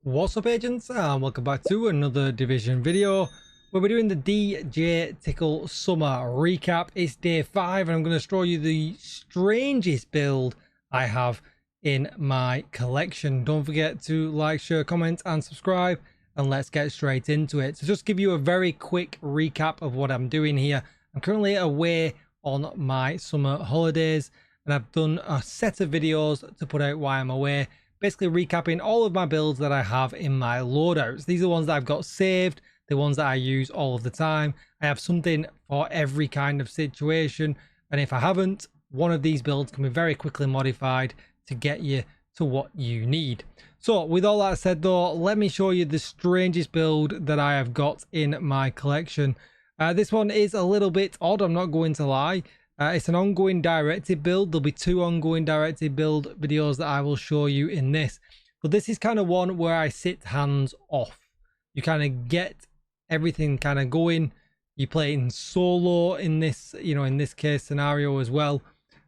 What's up, agents, and welcome back to another Division video where we're doing the DJ Tickle Summer recap. It's day 5 and I'm going to show you the strangest build I have in my collection. Don't forget to like, share, comment and subscribe, and let's get straight into it. So just give you a very quick recap of what I'm doing here. I'm currently away on my summer holidays and I've done a set of videos to put out while I'm away, basically recapping all of my builds that I have in my loadouts. These are the ones that I've got saved, the ones that I use all of the time. I have something for every kind of situation, and if I haven't, one of these builds can be very quickly modified to get you to what you need. So with all that said though, let me show you the strangest build that I have got in my collection. This one is a little bit odd, I'm not going to lie. It's an ongoing directive build. There'll be 2 ongoing directive build videos that I will show you in this. But this is kind of one where I sit hands off. You kind of get everything kind of going. You play in solo in this, in this case scenario as well.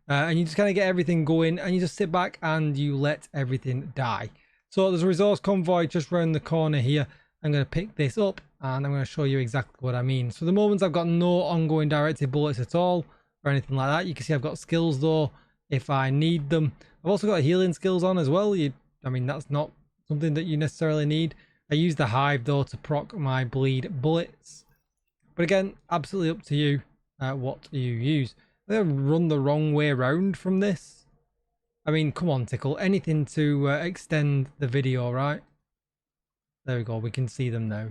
And you just kind of get everything going and you just sit back and you let everything die. So there's a resource convoy just around the corner here. I'm going to pick this up and I'm going to show you exactly what I mean. So the moment I've got no ongoing directive bullets at all, or anything like that. You can see I've got skills though if I need them. I've also got healing skills on as well. I mean, that's not something that you necessarily need. I use the hive though to proc my bleed bullets, but again, absolutely up to you what you use. I'm gonna run the wrong way around from this. I mean, come on, Tickle, anything to extend the video, right? There we go, we can see them now.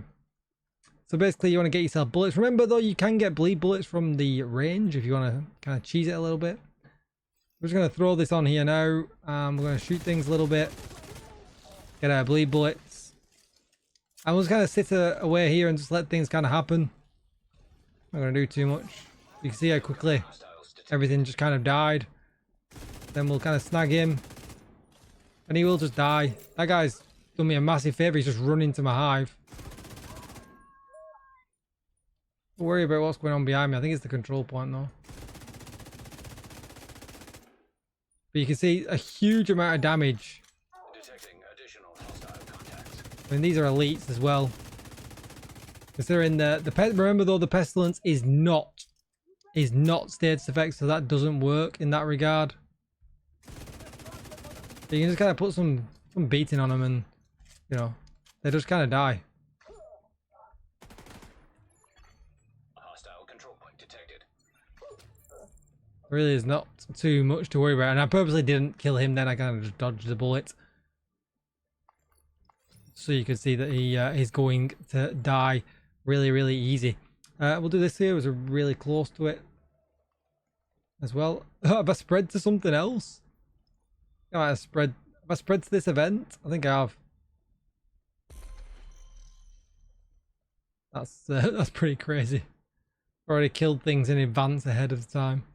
So basically you want to get yourself bullets. Remember though, you can get bleed bullets from the range if you want to kind of cheese it a little bit. We're just going to throw this on here now. We're going to shoot things a little bit. Get our bleed bullets. And we'll just kind of sit away here and just let things kind of happen. I'm not going to do too much. You can see how quickly everything just kind of died. Then we'll kind of snag him. And he will just die. That guy's done me a massive favour. He's just run into my hive. Don't worry about what's going on behind me. I think it's the control point though. But you can see a huge amount of damage. Detecting additional hostile contacts. I mean, these are elites as well. Considering the pet. Remember though, the pestilence is not status effect, so that doesn't work in that regard. But you can just kind of put some beating on them, and they just kind of die. Really is not too much to worry about, and I purposely didn't kill him. Then I kind of just dodged the bullet, so you can see that he is going to die really easy. We'll do this here. It was really close to it as well. Have I spread to something else? Have I spread to this event? I think I have. That's pretty crazy. Already killed things in advance ahead of the time.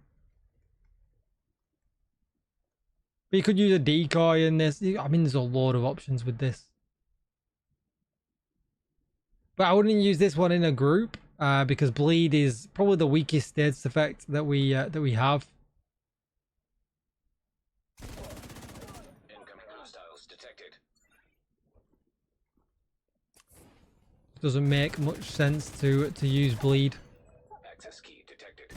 But you could use a decoy in this. I mean, there's a load of options with this. But I wouldn't use this one in a group because bleed is probably the weakest status effect that we have. Incoming hostiles detected. Doesn't make much sense to use bleed. Access key detected.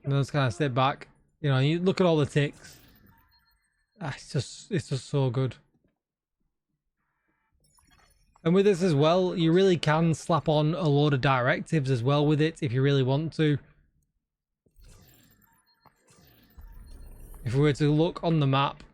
And just kind of sit back, you look at all the ticks. It's just so good. And with this as well, you really can slap on a load of directives as well with it if you really want to. If we were to look on the map,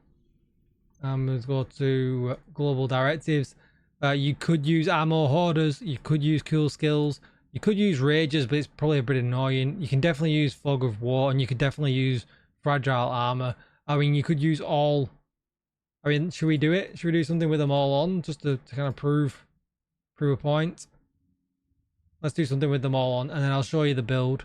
let's go to global directives. You could use ammo hoarders, you could use cool skills, you could use rages, but it's probably a bit annoying. You can definitely use fog of war, and you could definitely use fragile armor. I mean, you could use all. I mean, should we do it? Should we do something with them all on, just to kind of prove a point? Let's do something with them all on, and then I'll show you the build.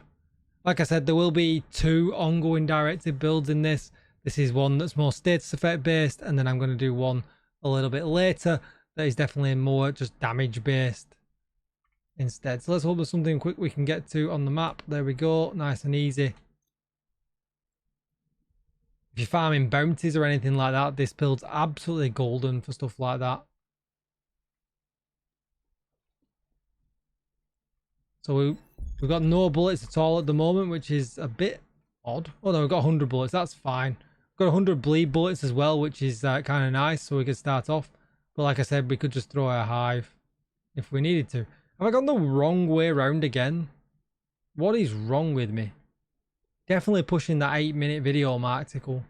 Like I said, there will be 2 ongoing directive builds in this. This is one that's more status effect based, and then I'm going to do one a little bit later that is definitely more just damage based instead. So let's hope there's something quick we can get to on the map. There we go, nice and easy. If you're farming bounties or anything like that, this build's absolutely golden for stuff like that. So we've got no bullets at all at the moment, which is a bit odd. Oh no, we've got 100 bullets, that's fine. We've got 100 bleed bullets as well, which is kind of nice, so we could start off. But like I said, we could just throw a hive if we needed to. Have I gone the wrong way around again? What is wrong with me? Definitely pushing that 8-minute video mark, Tickle.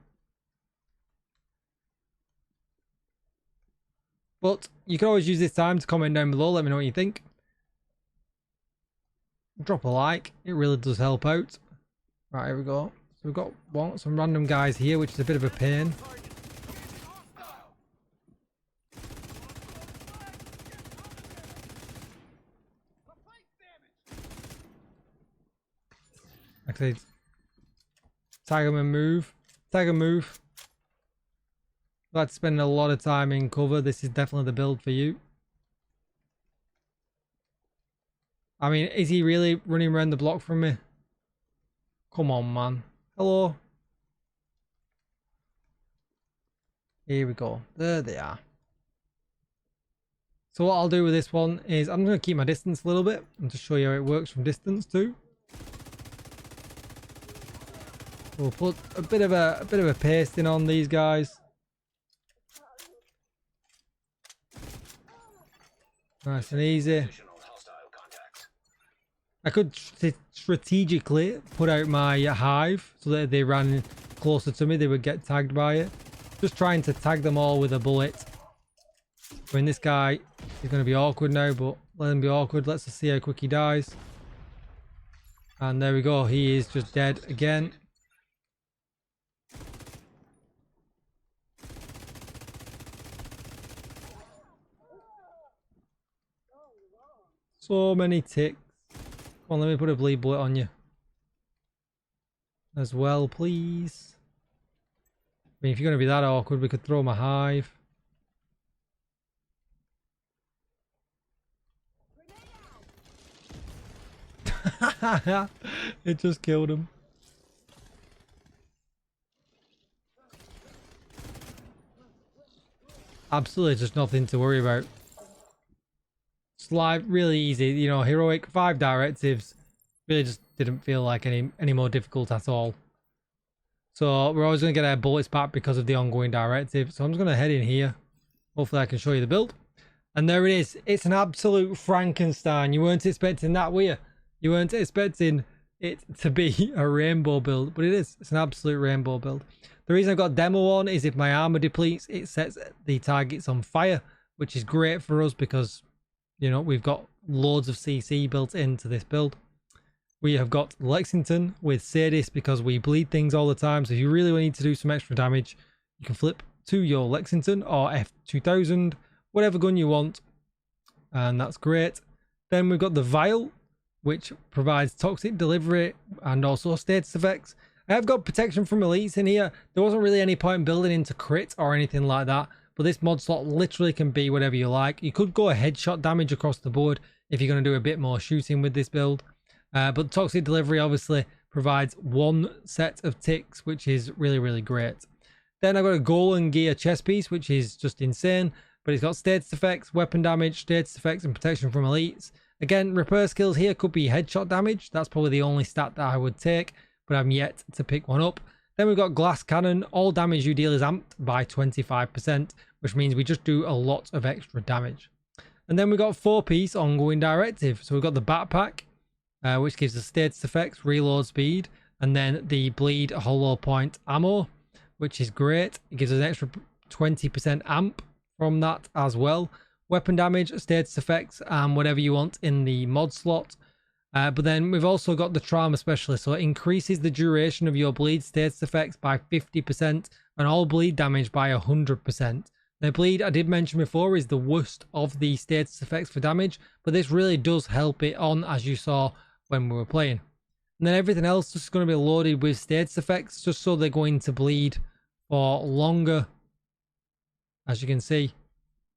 But you can always use this time to comment down below, let me know what you think. Drop a like, it really does help out. Right, here we go. So we've got some random guys here, which is a bit of a pain. Actually, tag him and move. Tag and move. Glad to spend a lot of time in cover. This is definitely the build for you. I mean, is he really running around the block from me? Come on, man. Hello. Here we go. There they are. So what I'll do with this one is I'm going to keep my distance a little bit and just show you how it works from distance too. We'll put a bit of a pasting on these guys. Nice and easy. I could strategically put out my hive so that if they ran closer to me, they would get tagged by it. Just trying to tag them all with a bullet. I mean, this guy is going to be awkward now, but let him be awkward. Let's just see how quick he dies. And there we go. He is just dead again. So many ticks. Come on, let me put a bleed bullet on you. As well, please. I mean, if you're going to be that awkward, we could throw my hive. It just killed him. Absolutely just nothing to worry about. Slide really easy, you know, heroic 5 directives really just didn't feel like any more difficult at all. So we're always going to get our bullets back because of the ongoing directive. So I'm just going to head in here. Hopefully I can show you the build. And there it is. It's an absolute Frankenstein. You weren't expecting that, were you? You weren't expecting it to be a rainbow build, but it is. It's an absolute rainbow build. The reason I've got demo on is if my armor depletes, it sets the targets on fire, which is great for us because, you know, we've got loads of CC built into this build. We have got Lexington with Sadis because we bleed things all the time. So if you really need to do some extra damage, you can flip to your Lexington or F2000, whatever gun you want. And that's great. Then we've got the Vial, which provides toxic delivery and also status effects. I have got protection from elites in here. There wasn't really any point building into crit or anything like that. But this mod slot literally can be whatever you like. You could go a headshot damage across the board if you're going to do a bit more shooting with this build. But toxic delivery obviously provides one set of ticks, which is really, really great. Then I've got a golden gear chest piece, which is just insane. But it's got status effects, weapon damage, status effects, and protection from elites. Again, repair skills here could be headshot damage. That's probably the only stat that I would take, but I'm yet to pick one up. Then we've got glass cannon. All damage you deal is amped by 25%, which means we just do a lot of extra damage. And then we've got 4-piece ongoing directive. So we've got the backpack, which gives us status effects, reload speed, and then the bleed hollow point ammo, which is great. It gives us an extra 20% amp from that as well. Weapon damage, status effects, and whatever you want in the mod slot. But then we've also got the trauma specialist, so it increases the duration of your bleed status effects by 50% and all bleed damage by 100%. Now bleed, I did mention before, is the worst of the status effects for damage, but this really does help it on, as you saw when we were playing. And then everything else is going to be loaded with status effects, just so they're going to bleed for longer, as you can see.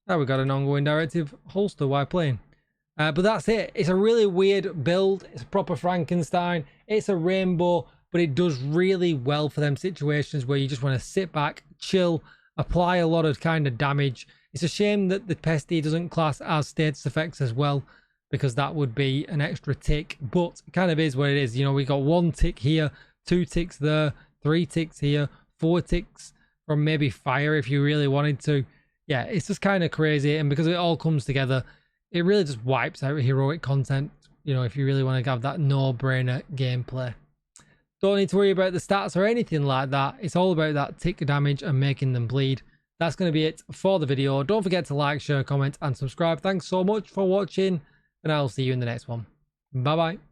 Now we got an ongoing directive holster while playing. But that's it. It's a really weird build. It's a proper Frankenstein. It's a rainbow, but it does really well for them situations where you just want to sit back, chill, apply a lot of kind of damage. It's a shame that the Pesty doesn't class as status effects as well, because that would be an extra tick, but it kind of is what it is. You know, we got 1 tick here, 2 ticks there, 3 ticks here, 4 ticks from maybe fire if you really wanted to. Yeah, it's just kind of crazy, and because it all comes together, it really just wipes out heroic content, you know, if you really want to have that no-brainer gameplay. Don't need to worry about the stats or anything like that. It's all about that tick damage and making them bleed. That's going to be it for the video. Don't forget to like, share, comment, and subscribe. Thanks so much for watching, and I'll see you in the next one. Bye-bye.